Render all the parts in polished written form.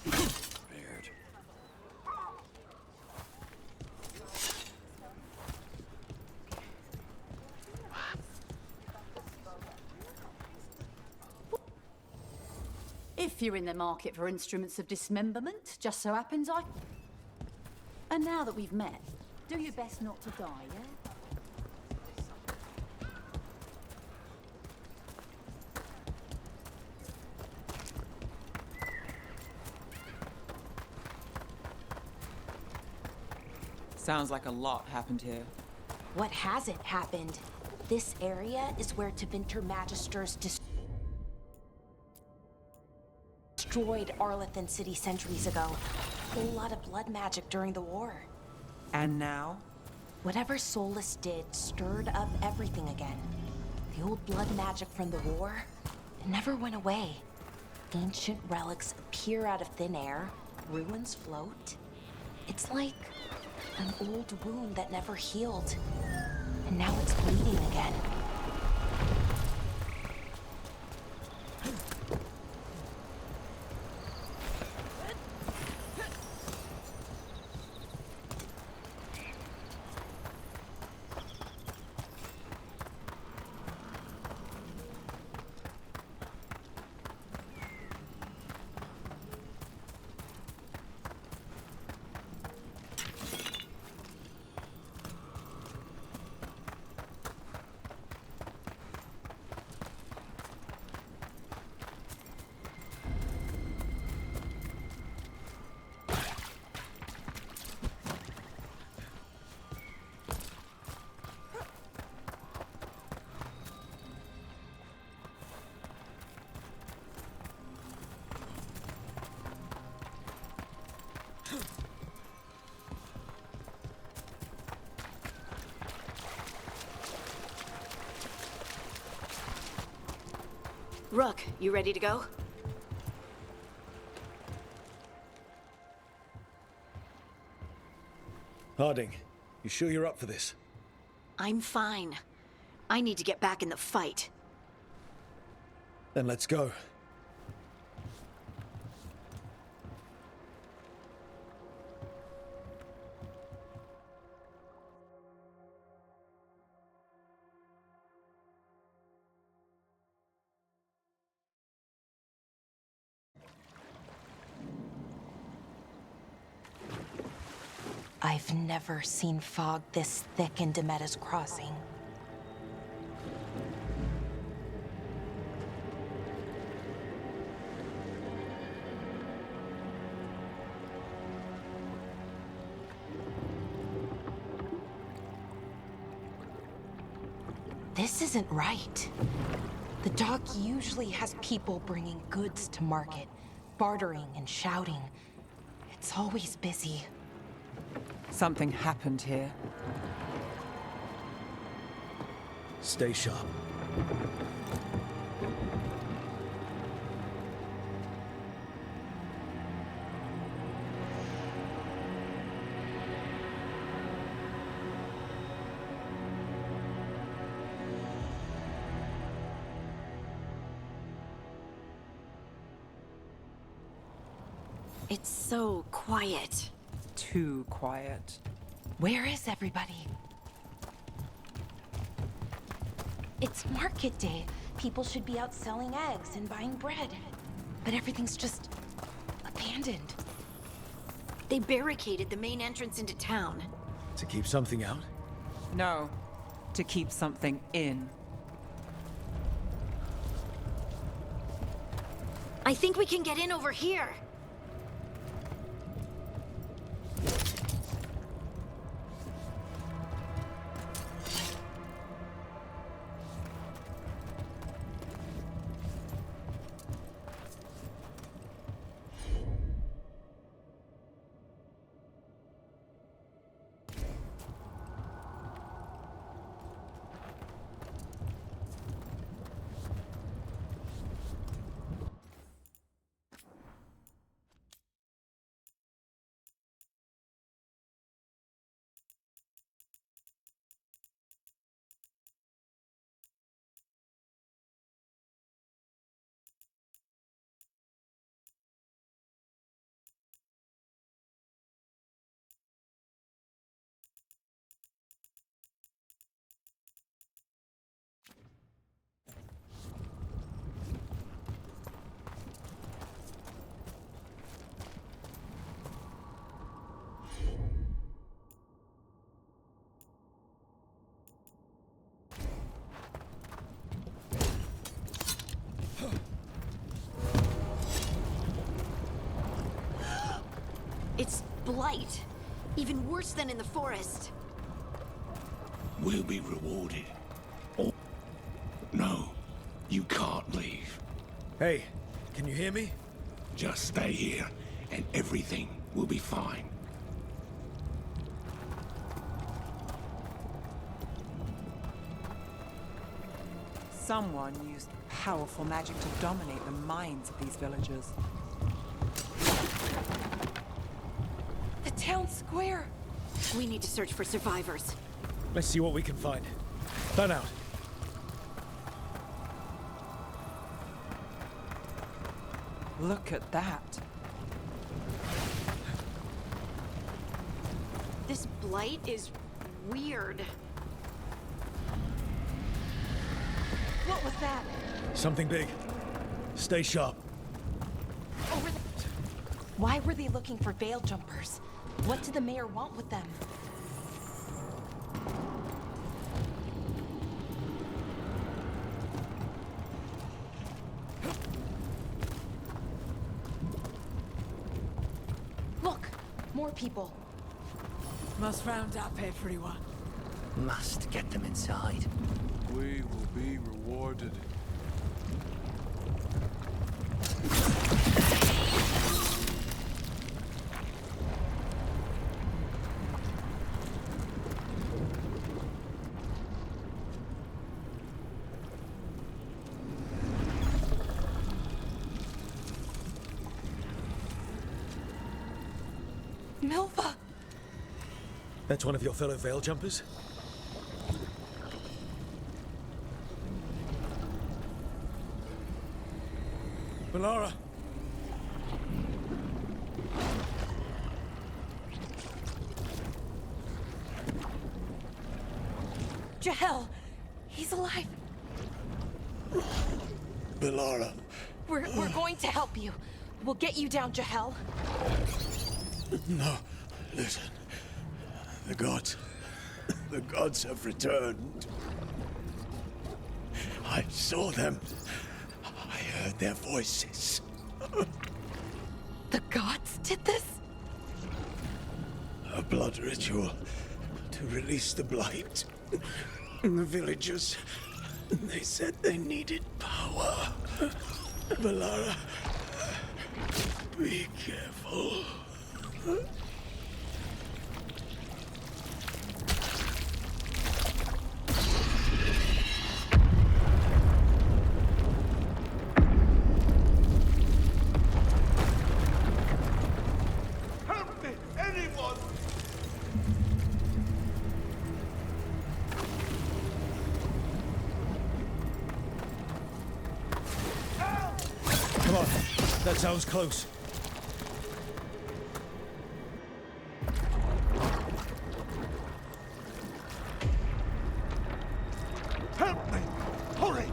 Weird. If you're in the market for instruments of dismemberment, just so happens I... And now that we've met, do your best not to die, yeah? Sounds like a lot happened here. What hasn't happened? This area is where Tevinter Magisters destroyed Arlethan City centuries ago. Whole lot of blood magic during the war. And now? Whatever Solus did stirred up everything again. The old blood magic from the war, it never went away. Ancient relics appear out of thin air, ruins float. It's like an old wound that never healed. And now it's bleeding again. Rook, you ready to go? Harding, you sure you're up for this? I'm fine. I need to get back in the fight. Then let's go. I've never seen fog this thick in Demeda's Crossing. This isn't right. The dock usually has people bringing goods to market, bartering and shouting. It's always busy. Something happened here. Stay sharp. It's so quiet. Too quiet. Where is everybody? It's market day. People should be out selling eggs and buying bread. But everything's just abandoned. They barricaded the main entrance into town. To keep something out? No, to keep something in. I think we can get in over here. It's blight. Even worse than in the forest. We'll be rewarded. Oh, no, you can't leave. Hey, can you hear me? Just stay here, and everything will be fine. Someone used powerful magic to dominate the minds of these villagers. The town square! We need to search for survivors. Let's see what we can find. Fan out. Look at that. This blight is weird. What was that? Something big. Stay sharp. Over there. Why were they looking for veil jumpers? What did the mayor want with them? Look! More people. Must round up everyone. Must get them inside. We will be rewarded. Milva! That's one of your fellow veil jumpers? Melara! Jahel! He's alive! Melara! We're going to help you. We'll get you down, Jahel. No, listen. The gods have returned. I saw them. I heard their voices. The gods did this? A blood ritual to release the blight. The villagers, they said they needed power. Melara, be careful. Help me, anyone! Come on, that sounds close. Help me! Hurry!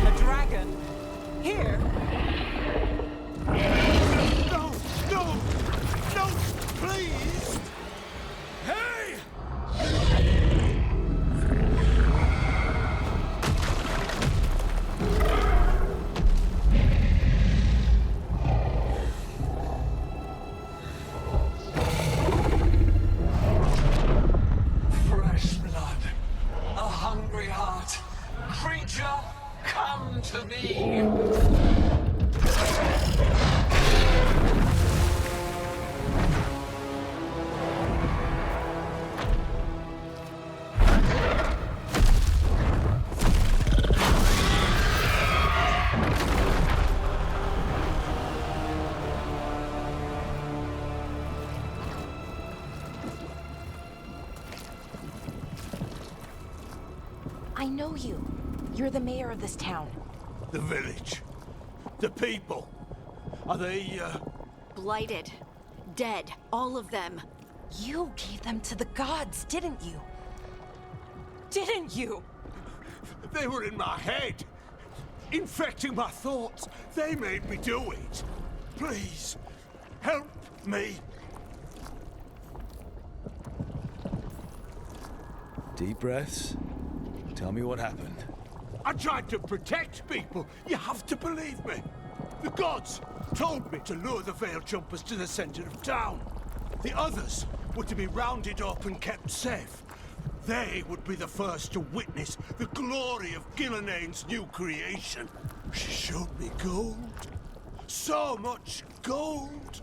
A dragon? Here? No! No! No! Please! Hey! Fresh blood, a hungry heart. Creature, come to me. I know you. You're the mayor of this town. The village. The people. Are they, Blighted. Dead. All of them. You gave them to the gods, didn't you? Didn't you? They were in my head. Infecting my thoughts. They made me do it. Please, help me. Deep breaths. Tell me what happened. I tried to protect people. You have to believe me. The gods told me to lure the Veil Jumpers to the center of town. The others were to be rounded up and kept safe. They would be the first to witness the glory of Gilneain's new creation. She showed me gold. So much gold.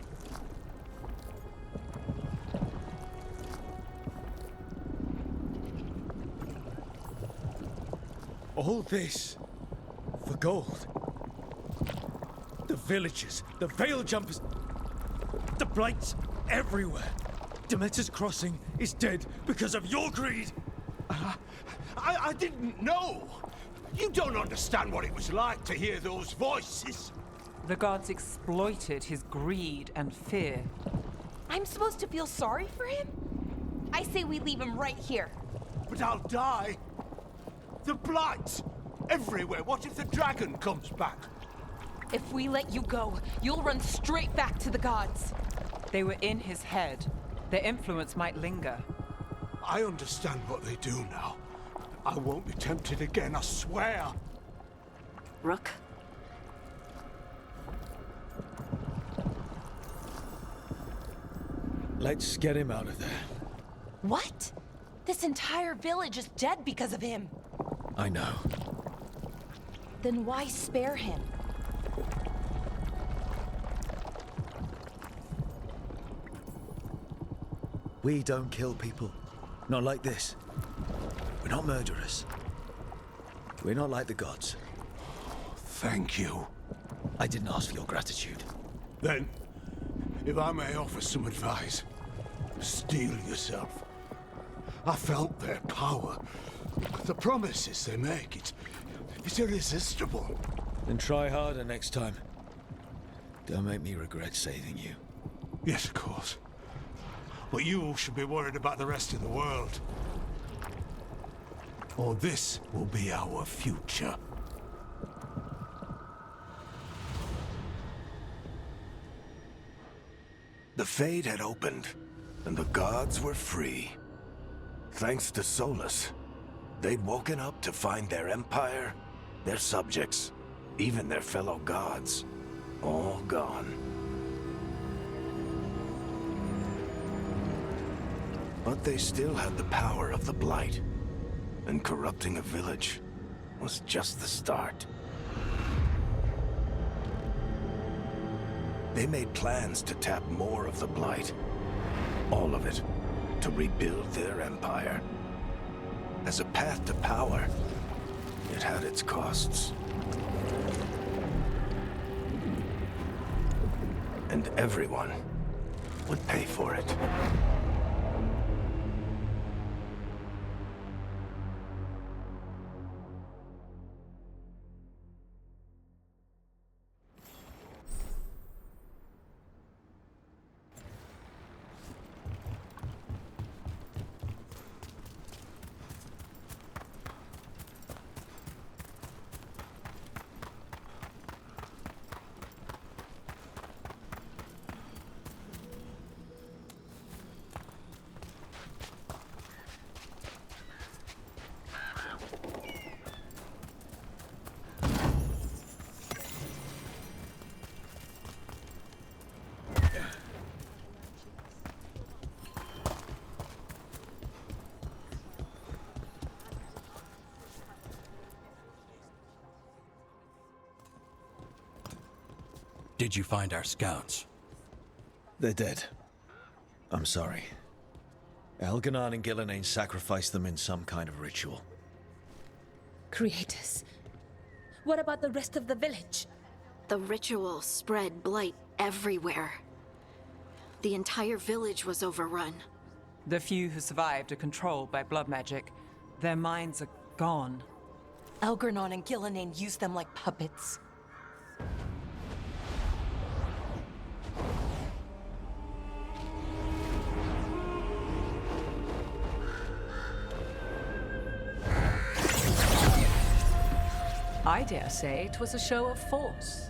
All this for gold. The villagers, the Veil Jumpers, the blights everywhere. Demeter's Crossing is dead because of your greed. I didn't know. You don't understand what it was like to hear those voices. The gods exploited his greed and fear. I'm supposed to feel sorry for him? I say we leave him right here. But I'll die. The blights everywhere. What if the dragon comes back? If we let you go, you'll run straight back to the gods. They were in his head. Their influence might linger. I understand what they do now. I won't be tempted again, I swear. Rook? Let's get him out of there. What? This entire village is dead because of him. I know. Then why spare him? We don't kill people. Not like this. We're not murderers. We're not like the gods. Thank you. I didn't ask for your gratitude. Then, if I may offer some advice, steel yourself. I felt their power. The promises they make, it's irresistible. Then try harder next time. Don't make me regret saving you. Yes, of course. But you should be worried about the rest of the world. Or this will be our future. The Fade had opened, and the gods were free. Thanks to Solus, they'd woken up to find their empire, their subjects, even their fellow gods, all gone. But they still had the power of the Blight, and corrupting a village was just the start. They made plans to tap more of the Blight, all of it, to rebuild their empire. As a path to power, it had its costs. And everyone would pay for it. Did you find our scouts? They're dead. I'm sorry. Elganon and Gilneain sacrificed them in some kind of ritual. Creators. What about the rest of the village? The ritual spread blight everywhere. The entire village was overrun. The few who survived are controlled by blood magic. Their minds are gone. Elganon and Gilneain used them like puppets. I dare say it was a show of force.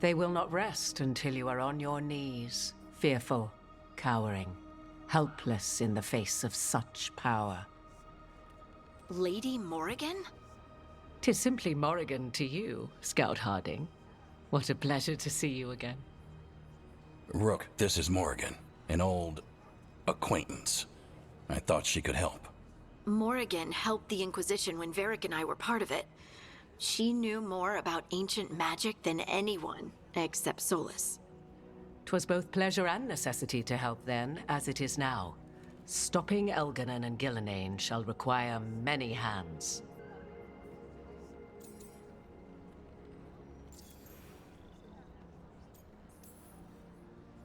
They will not rest until you are on your knees, fearful, cowering, helpless in the face of such power. Lady Morrigan? 'Tis simply Morrigan to you, Scout Harding. What a pleasure to see you again. Rook, this is Morrigan, an old acquaintance. I thought she could help. Morrigan helped the Inquisition when Varric and I were part of it. She knew more about ancient magic than anyone, except Solus. 'Twas both pleasure and necessity to help then, as it is now. Stopping Elganon and Gillenane shall require many hands.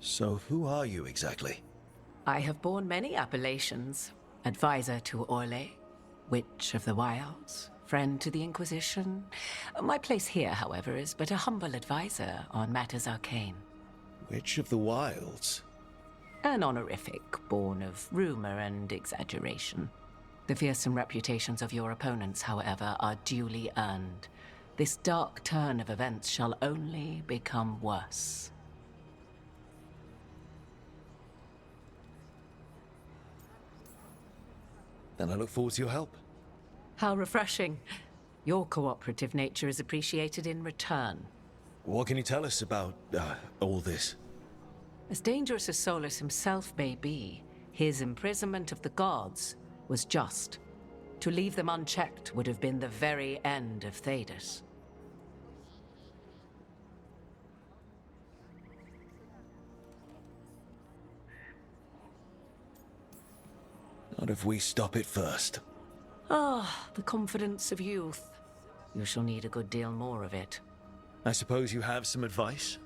So who are you exactly? I have borne many appellations. Advisor to Orlais, Witch of the Wilds, friend to the Inquisition. My place here, however, is but a humble advisor on matters arcane. Witch of the Wilds? An honorific born of rumor and exaggeration. The fearsome reputations of your opponents, however, are duly earned. This dark turn of events shall only become worse. Then I look forward to your help. How refreshing. Your cooperative nature is appreciated in return. What can you tell us about, all this? As dangerous as Solus himself may be, his imprisonment of the gods was just. To leave them unchecked would have been the very end of Tedas. Not if we stop it first. Ah, the confidence of youth. You shall need a good deal more of it. I suppose you have some advice?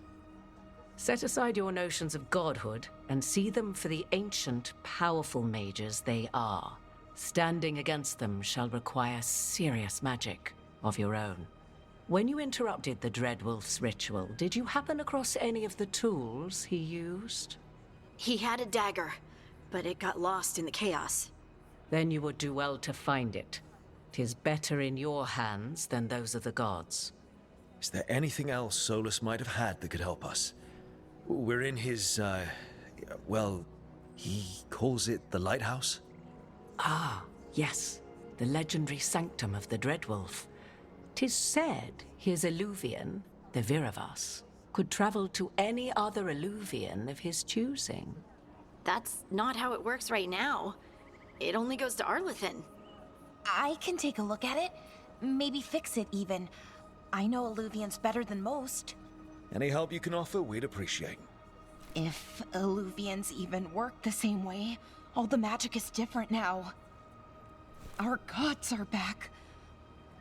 Set aside your notions of godhood and see them for the ancient, powerful mages they are. Standing against them shall require serious magic of your own. When you interrupted the Dreadwolf's ritual, did you happen across any of the tools he used? He had a dagger, but it got lost in the chaos. Then you would do well to find it. 'Tis better in your hands than those of the gods. Is there anything else Solus might have had that could help us? We're in his, well, he calls it the lighthouse? Ah, yes. The legendary sanctum of the Dreadwolf. 'Tis said his Illuvian, the Vyrivas, could travel to any other Illuvian of his choosing. That's not how it works right now. It only goes to Arlethan. I can take a look at it. Maybe fix it, even. I know Illuvians better than most. Any help you can offer, we'd appreciate. If Illuvians even work the same way, all the magic is different now. Our gods are back.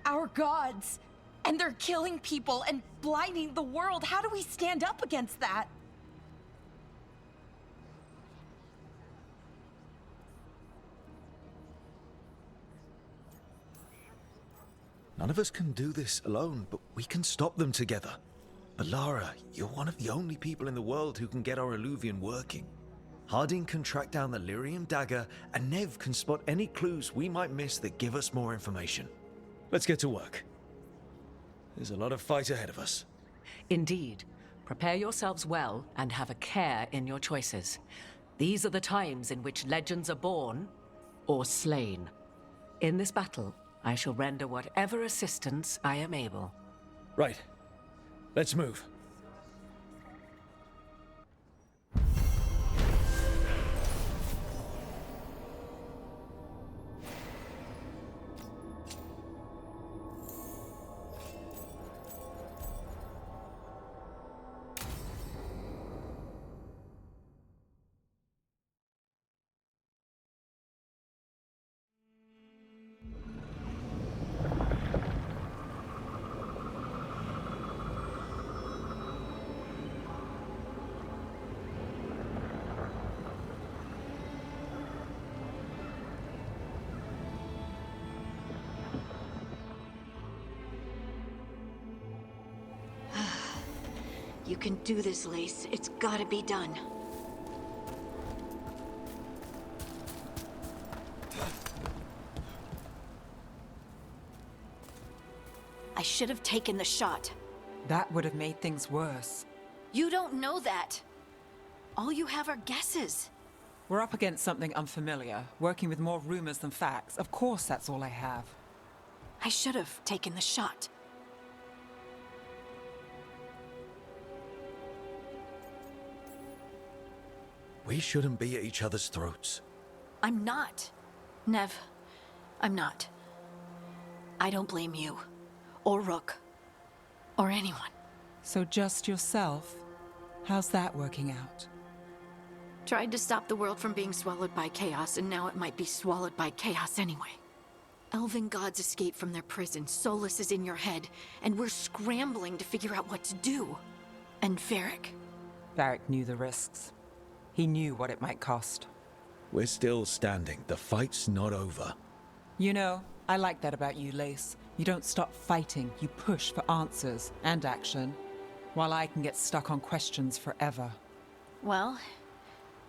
Our gods! And they're killing people and blinding the world. How do we stand up against that? None of us can do this alone, but we can stop them together. Alara, you're one of the only people in the world who can get our Illuvian working. Harding can track down the Lyrium dagger, and Nev can spot any clues we might miss that give us more information. Let's get to work. There's a lot of fight ahead of us. Indeed. Prepare yourselves well and have a care in your choices. These are the times in which legends are born or slain. In this battle, I shall render whatever assistance I am able. Right. Let's move. You can do this, Lace. It's gotta be done. I should have taken the shot. That would have made things worse. You don't know that. All you have are guesses. We're up against something unfamiliar, working with more rumors than facts. Of course that's all I have. I should have taken the shot. We shouldn't be at each other's throats. I'm not. Nev, I'm not. I don't blame you, or Rook, or anyone. So just yourself? How's that working out? Tried to stop the world from being swallowed by chaos, and now it might be swallowed by chaos anyway. Elven gods escape from their prison, Solus is in your head, and we're scrambling to figure out what to do. And Varric. Varric knew the risks. He knew what it might cost. We're still standing. The fight's not over. You know, I like that about you, Lace. You don't stop fighting, you push for answers and action, while I can get stuck on questions forever. Well,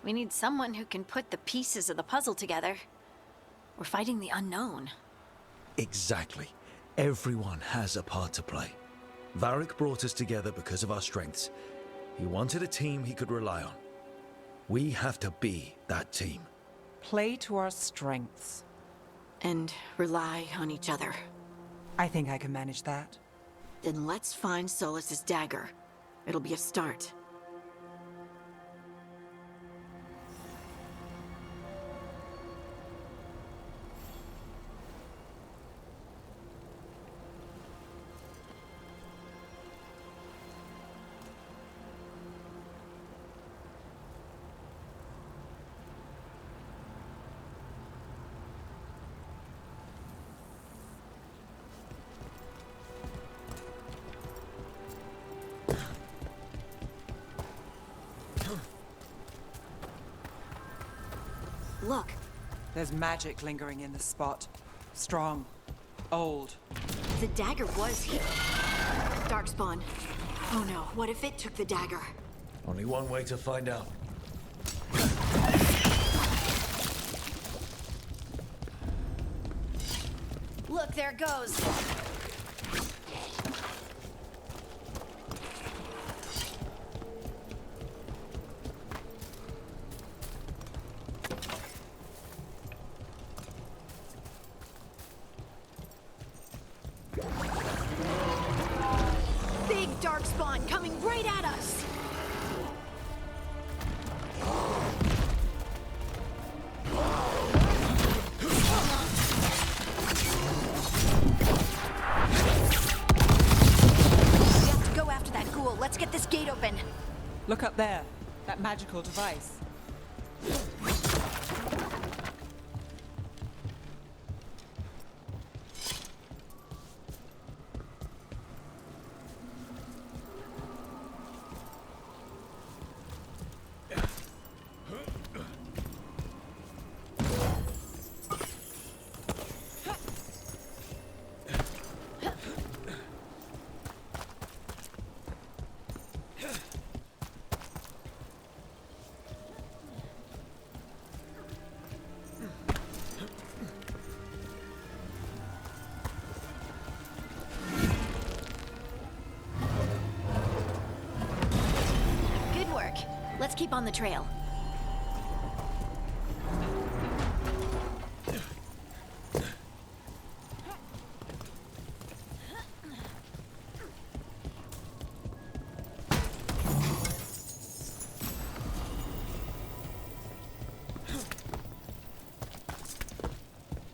we need someone who can put the pieces of the puzzle together. We're fighting the unknown. Exactly. Everyone has a part to play. Varric brought us together because of our strengths. He wanted a team he could rely on. We have to be that team. Play to our strengths. And rely on each other. I think I can manage that. Then let's find Solus's dagger. It'll be a start. Look. There's magic lingering in this spot. Strong. Old. The dagger was here. Darkspawn. Oh no, what if it took the dagger? Only one way to find out. Look, there it goes. Big darkspawn coming right at us. Let's get this gate open. Look up there. That magical device. Let's keep on the trail.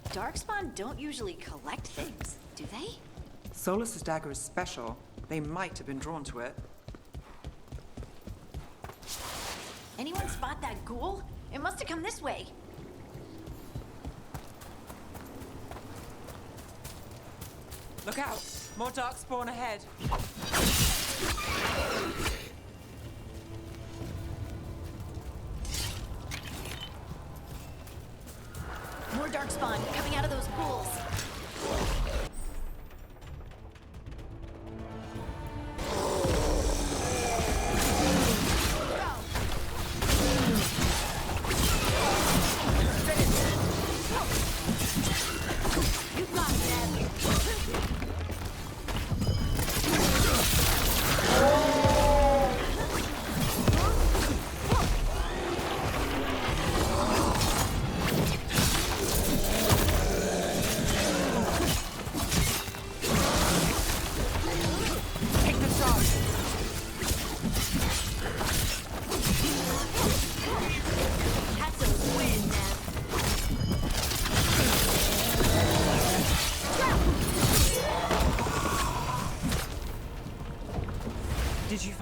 Darkspawn don't usually collect things, do they? Solus's dagger is special. They might have been drawn to it. Anyone spot that ghoul? It must have come this way. Look out! More darkspawn ahead. More darkspawn coming out of those pools.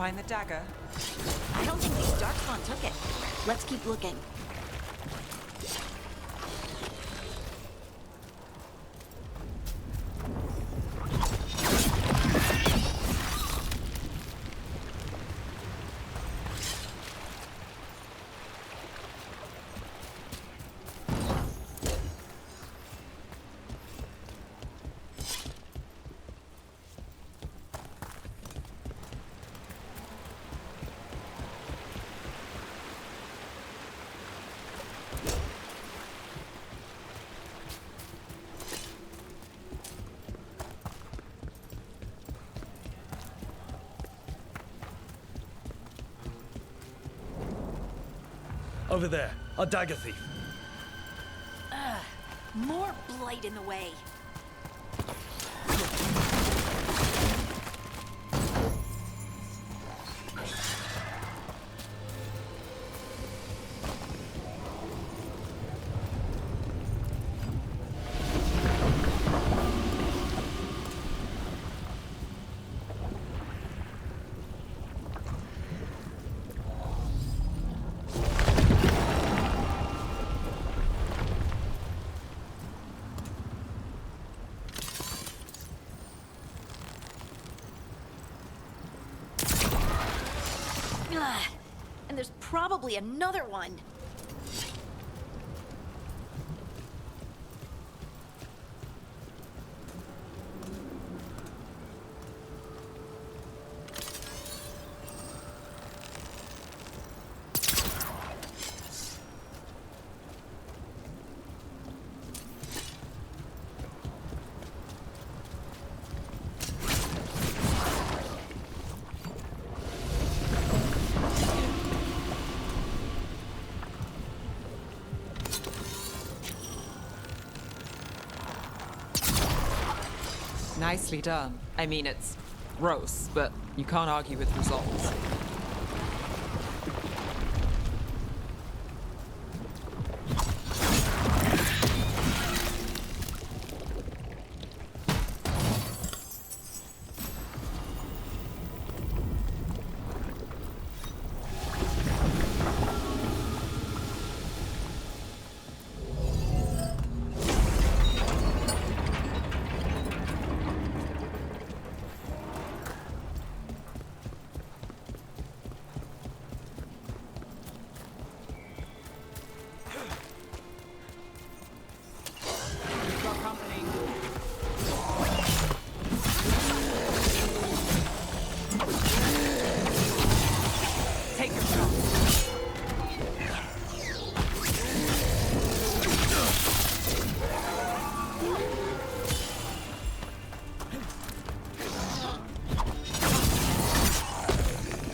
Find the dagger? I don't think these Darkspawn took it. Let's keep looking. Over there, a dagger thief. More blight in the way. And there's probably another one. Nicely done. I mean, it's gross, but you can't argue with results.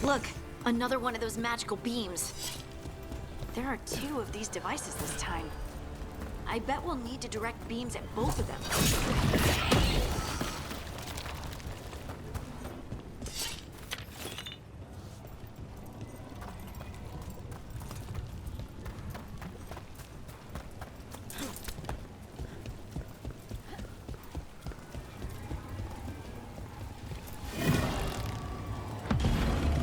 Look, another one of those magical beams. There are 2 of these devices this time. I bet we'll need to direct beams at both of them.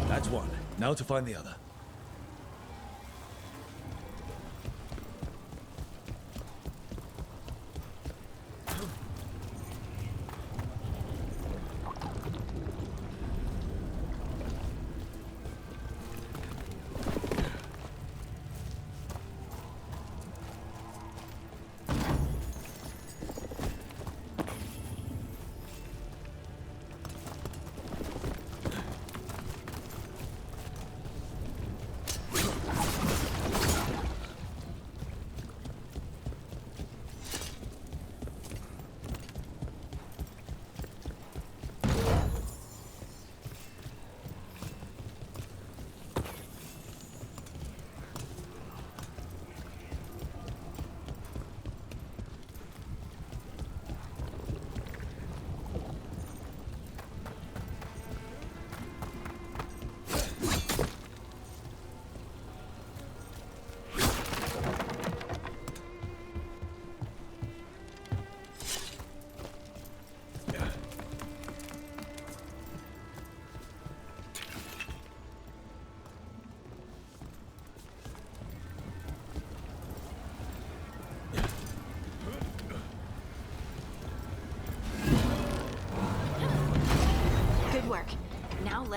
That's one. Now to find the other.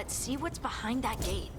let's see what's behind that gate.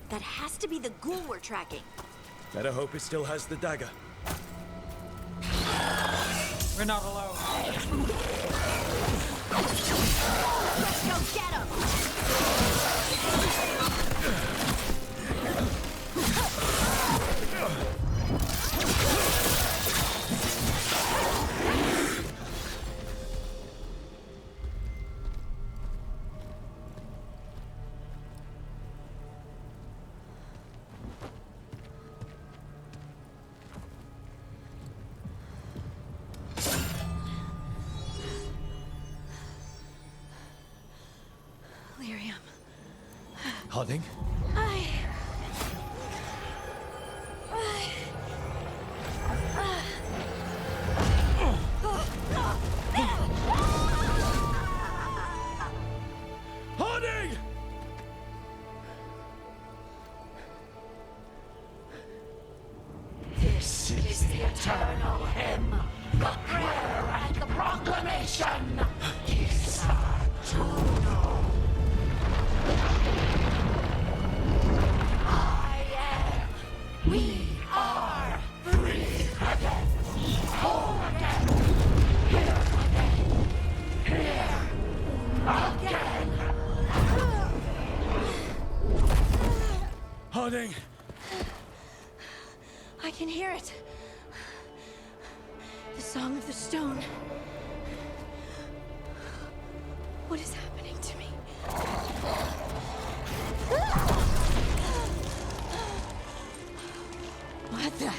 That has to be the ghoul we're tracking. Better hope it still has the dagger. We're not alone. Let's go get him! Harding? Harding! This is the eternal hymn, the prayer and the proclamation. We are free again, whole again, here again. Harding! I can hear it. The song of the stone. What is happening to me? What the?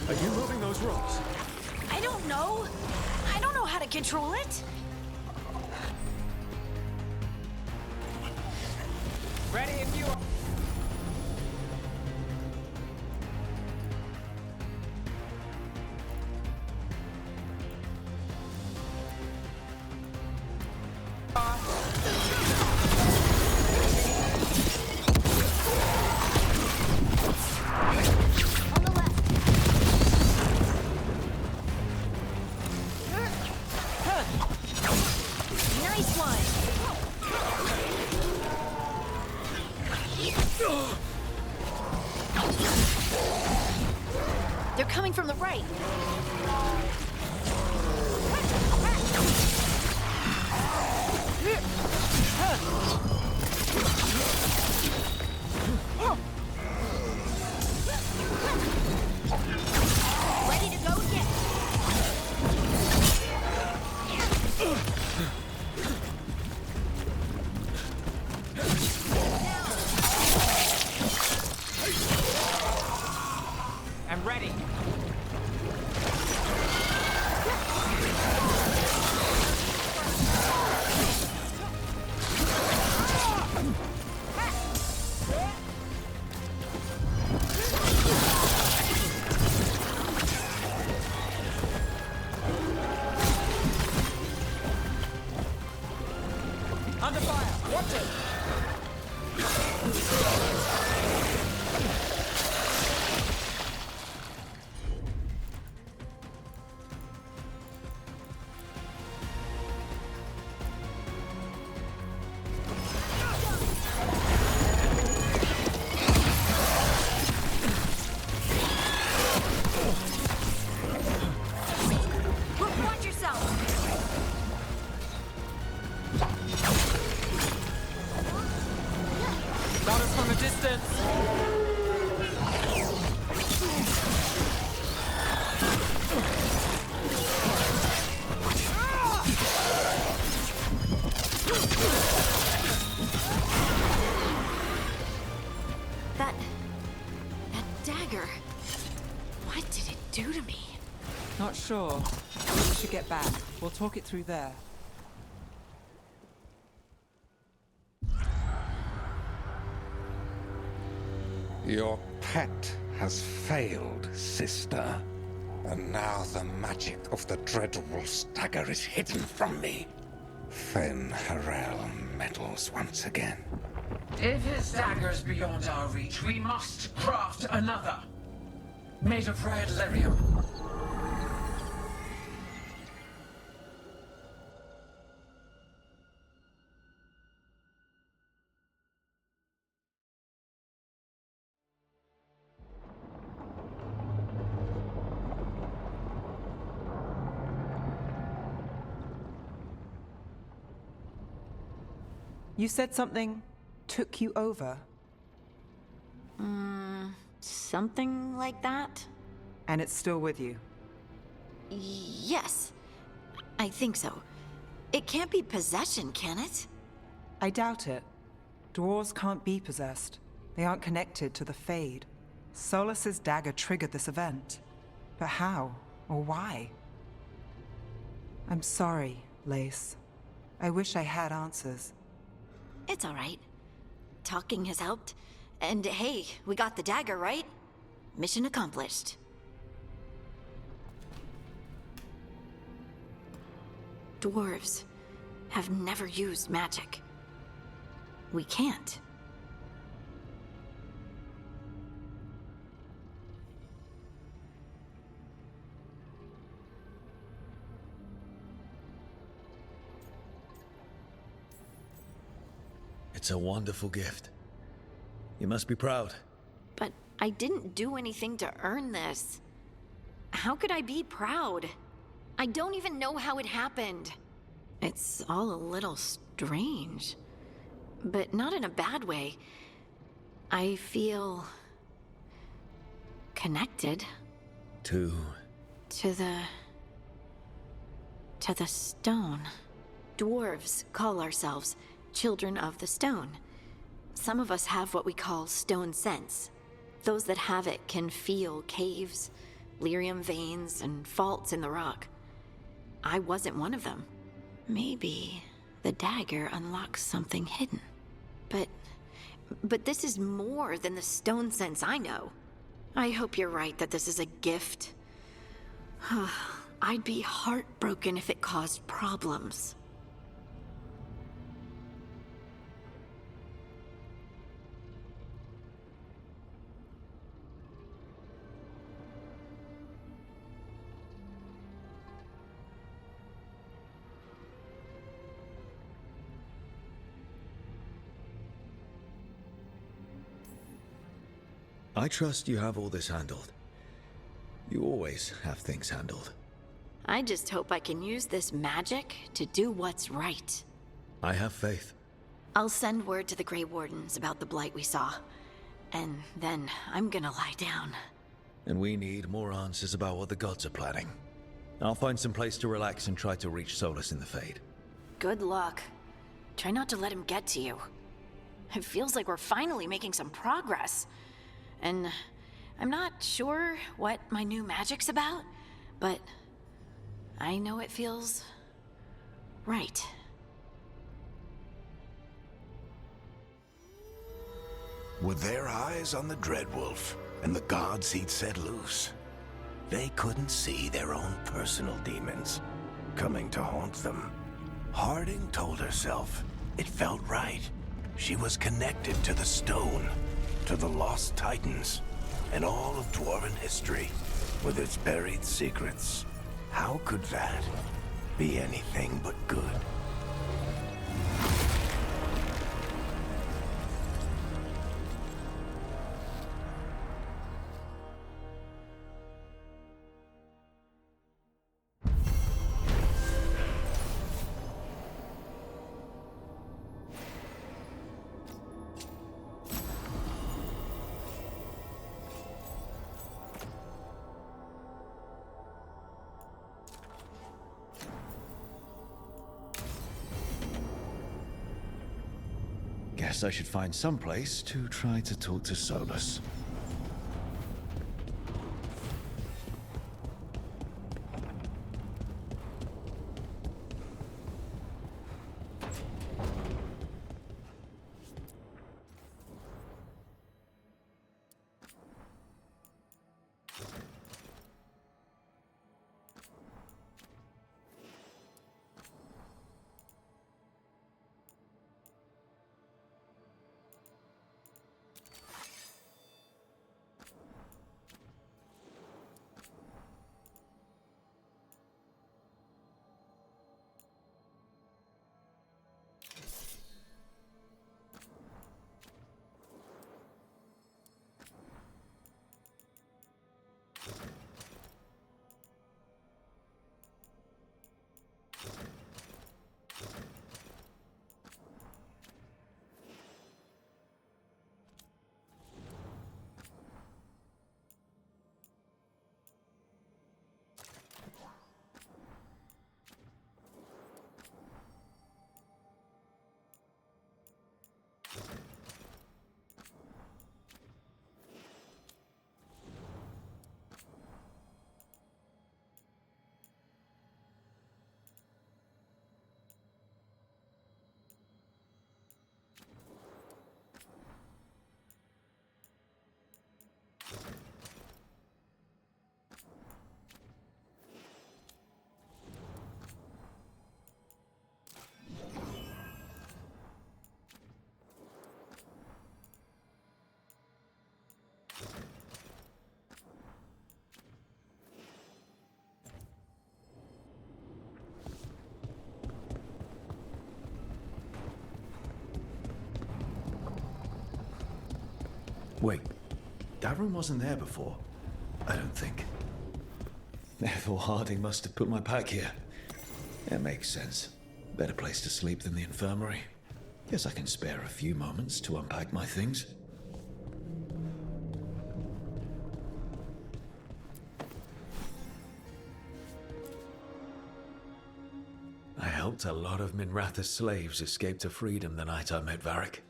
Are you moving those rocks? I don't know. I don't know how to control it. Ready if you are. Nice one. They're coming from the right. Ready to go again. I'm ready. Got us from a distance. That dagger. What did it do to me? Not sure. We should get back. We'll talk it through there. Your pet has failed, sister. And now the magic of the Dreadwolf's dagger is hidden from me. Fen Harel meddles once again. If his dagger's beyond our reach, we must craft another. Made of red lyrium. You said something took you over? Something like that? And it's still with you? Yes. I think so. It can't be possession, can it? I doubt it. Dwarves can't be possessed. They aren't connected to the Fade. Solus's dagger triggered this event. But how? Or why? I'm sorry, Lace. I wish I had answers. It's all right. Talking has helped. And hey, we got the dagger, right? Mission accomplished. Dwarves have never used magic. We can't. It's a wonderful gift. You must be proud. But I didn't do anything to earn this. How could I be proud? I don't even know how it happened. It's all a little strange. But not in a bad way. I feel... connected. To the stone. Dwarves call ourselves children of the stone. Some of us have what we call stone sense. Those that have it can feel caves, lyrium veins, and faults in the rock. I wasn't one of them. Maybe the dagger unlocks something hidden. But this is more than the stone sense I know. I hope you're right that this is a gift. I'd be heartbroken if it caused problems. I trust you have all this handled. You always have things handled. I just hope I can use this magic to do what's right. I have faith. I'll send word to the Grey Wardens about the blight we saw. And then I'm gonna lie down. And we need more answers about what the gods are planning. I'll find some place to relax and try to reach Solus in the Fade. Good luck. Try not to let him get to you. It feels like we're finally making some progress. And I'm not sure what my new magic's about, but I know it feels right. With their eyes on the Dreadwolf and the gods he'd set loose, they couldn't see their own personal demons coming to haunt them. Harding told herself it felt right. She was connected to the stone, to the lost titans, and all of dwarven history with its buried secrets. How could that be anything but good? guess I should find some place to try to talk to Solus. Wait, that room wasn't there before, I don't think. Therefore Harding must have put my pack here. It makes sense. Better place to sleep than the infirmary. Guess I can spare a few moments to unpack my things. I helped a lot of Minratha's slaves escape to freedom the night I met Varric.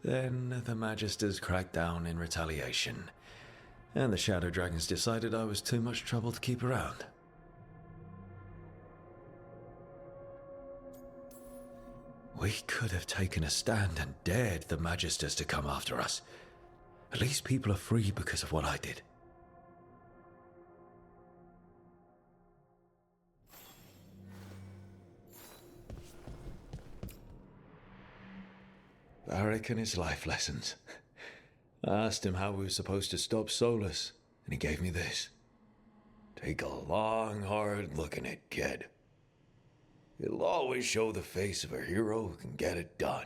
Then the Magisters cracked down in retaliation, and the Shadow Dragons decided I was too much trouble to keep around. We could have taken a stand and dared the Magisters to come after us. At least people are free because of what I did. Varric and his life lessons. I asked him how we were supposed to stop Solus, and he gave me this. Take a long, hard look at it, kid. It'll always show the face of a hero who can get it done.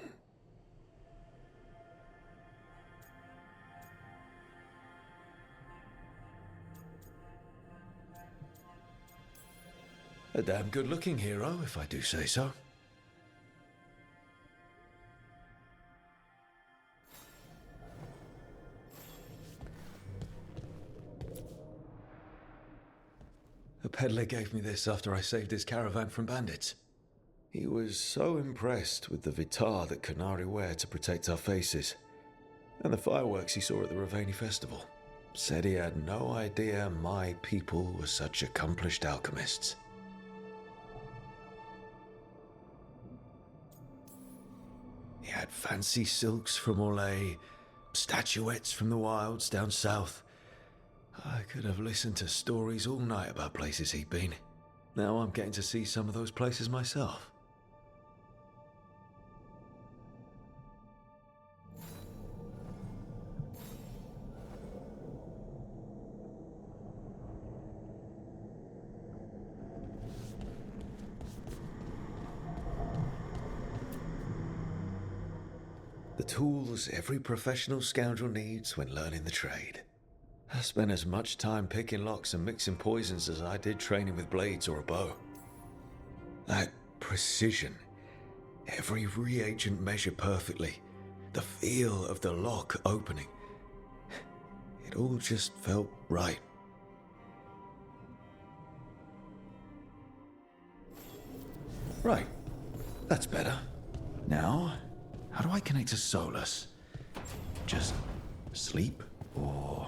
A damn good-looking hero, if I do say so. A peddler gave me this after I saved his caravan from bandits. He was so impressed with the vitar that Qunari wear to protect our faces, and the fireworks he saw at the Ravani festival. Said he had no idea my people were such accomplished alchemists. He had fancy silks from Orlais, statuettes from the wilds down south. I could have listened to stories all night about places he'd been. Now I'm getting to see some of those places myself. The tools every professional scoundrel needs when learning the trade. I spent as much time picking locks and mixing poisons as I did training with blades or a bow. That precision, every reagent measured perfectly, the feel of the lock opening, it all just felt right. Right, that's better. Now, How do I connect to Solus? Just sleep or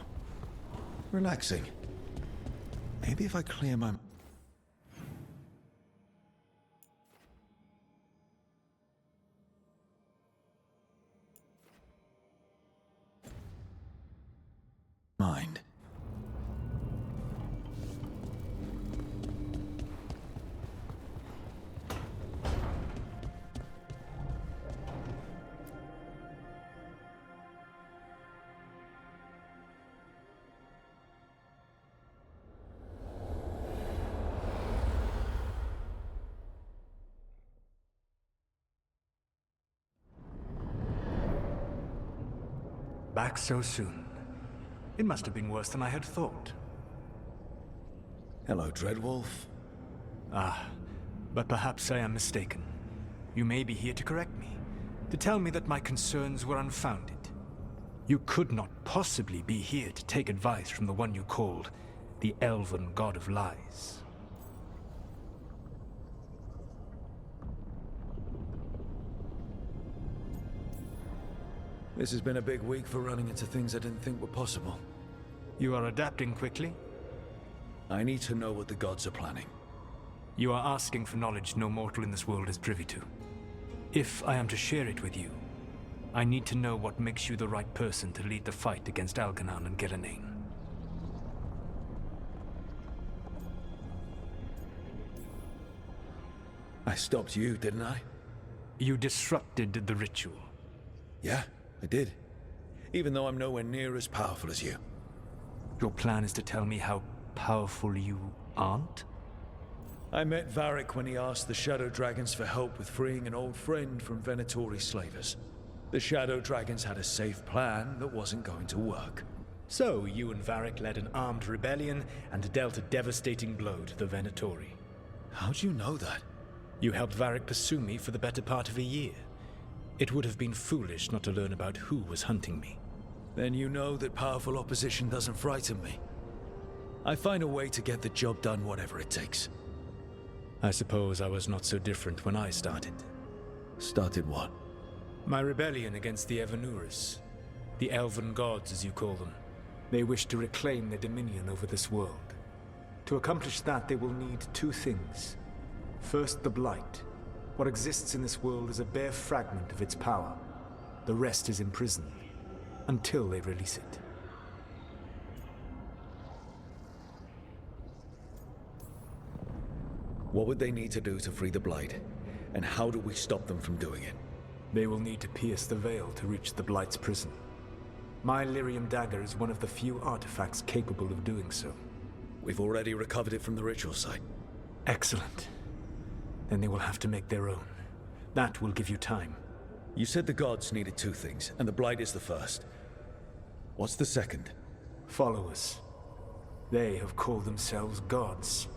relaxing? Maybe if I clear my... mind. Back so soon. It must have been worse than I had thought. Hello, Dreadwolf. Ah, but perhaps I am mistaken. You may be here to correct me, to tell me that my concerns were unfounded. You could not possibly be here to take advice from the one you called the elven god of lies. This has been a big week for running into things I didn't think were possible. You are adapting quickly? I need to know what the gods are planning. You are asking for knowledge no mortal in this world is privy to. If I am to share it with you, I need to know what makes you the right person to lead the fight against Algernon and Gillenane. I stopped you, didn't I? You disrupted the ritual. Yeah, I did. Even though I'm nowhere near as powerful as you. Your plan is to tell me how powerful you aren't? I met Varric when he asked the Shadow Dragons for help with freeing an old friend from Venatori slavers. The Shadow Dragons had a safe plan that wasn't going to work. So, you and Varric led an armed rebellion and dealt a devastating blow to the Venatori. How'd you know that? You helped Varric pursue me for the better part of a year. It would have been foolish not to learn about who was hunting me. Then you know that powerful opposition doesn't frighten me. I find a way to get the job done whatever it takes. I suppose I was not so different when I started. Started what? My rebellion against the Evanuris. The elven gods, as you call them. They wish to reclaim their dominion over this world. To accomplish that, they will need two things. First, the Blight. What exists in this world is a bare fragment of its power. The rest is imprisoned, until they release it. What would they need to do to free the Blight? And how do we stop them from doing it? They will need to pierce the veil to reach the Blight's prison. My Lyrium dagger is one of the few artifacts capable of doing so. We've already recovered it from the ritual site. Excellent. Then they will have to make their own. That will give you time. You said the gods needed two things, and the Blight is the first. What's the second? Followers. They have called themselves gods.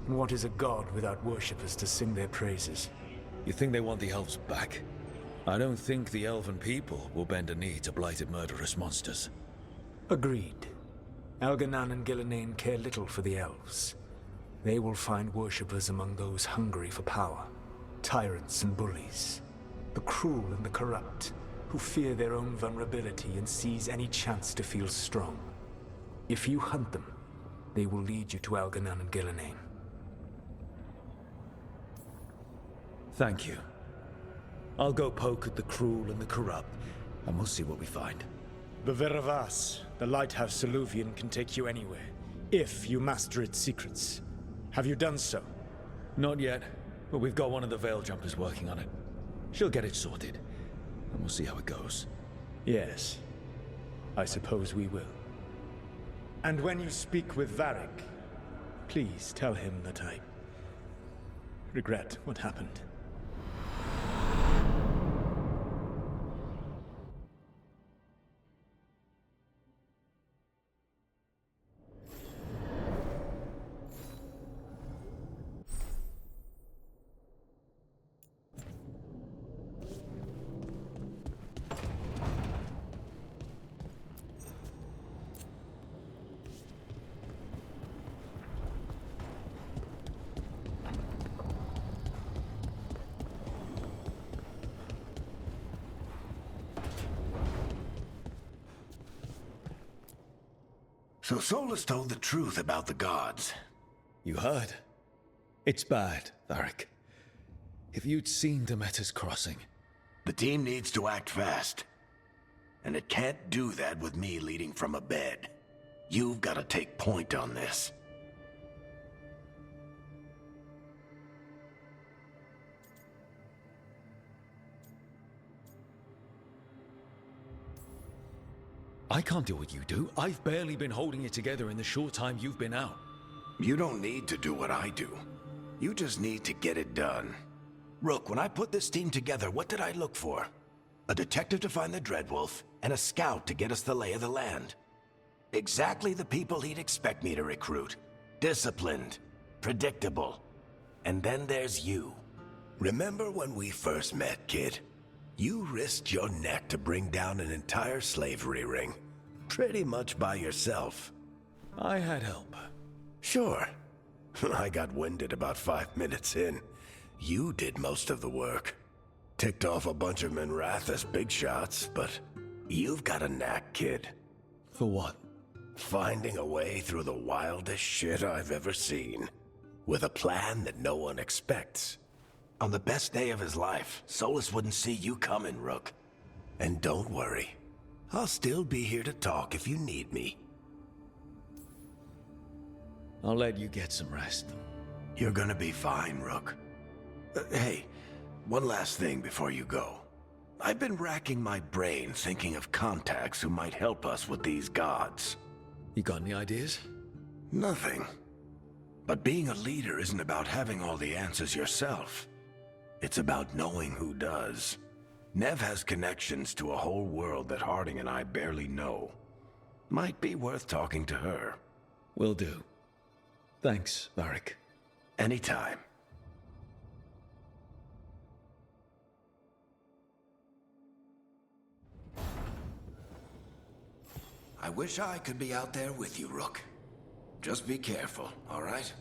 And what is a god without worshippers to sing their praises? You think they want the elves back? I don't think the elven people will bend a knee to blighted murderous monsters. Agreed. Algernon and Gillenane care little for the elves. They will find worshippers among those hungry for power. Tyrants and bullies. The cruel and the corrupt, who fear their own vulnerability and seize any chance to feel strong. If you hunt them, they will lead you to Algernon and Gillenane. Thank you. I'll go poke at the cruel and the corrupt, and we'll see what we find. The Veravas, the lighthouse Soluvian, can take you anywhere, if you master its secrets. Have you done so? Not yet, but we've got one of the Veil Jumpers working on it. She'll get it sorted, and we'll see how it goes. Yes, I suppose we will. And when you speak with Varric, please tell him that I regret what happened. So Solus told the truth about the gods. You heard? It's bad, Varric. If you'd seen Demeter's crossing... The team needs to act fast. And it can't do that with me leading from a bed. You've got to take point on this. I can't do what you do. I've barely been holding it together in the short time you've been out. You don't need to do what I do. You just need to get it done. Rook, when I put this team together, what did I look for? A detective to find the Dreadwolf, and a scout to get us the lay of the land. Exactly the people he'd expect me to recruit. Disciplined, predictable. And then there's you. Remember when we first met, kid? You risked your neck to bring down an entire slavery ring. Pretty much by yourself. I had help. Sure. I got winded about 5 minutes in. You did most of the work. Ticked off a bunch of Minrathous big shots, but you've got a knack, kid. For what? Finding a way through the wildest shit I've ever seen. With a plan that no one expects. On the best day of his life, Solus wouldn't see you coming, Rook. And don't worry. I'll still be here to talk if you need me. I'll let you get some rest. You're gonna be fine, Rook. Hey, one last thing before you go. I've been racking my brain thinking of contacts who might help us with these gods. You got any ideas? Nothing. But being a leader isn't about having all the answers yourself. It's about knowing who does. Nev has connections to a whole world that Harding and I barely know. Might be worth talking to her. Will do. Thanks, Varric. Anytime. I wish I could be out there with you, Rook. Just be careful, all right?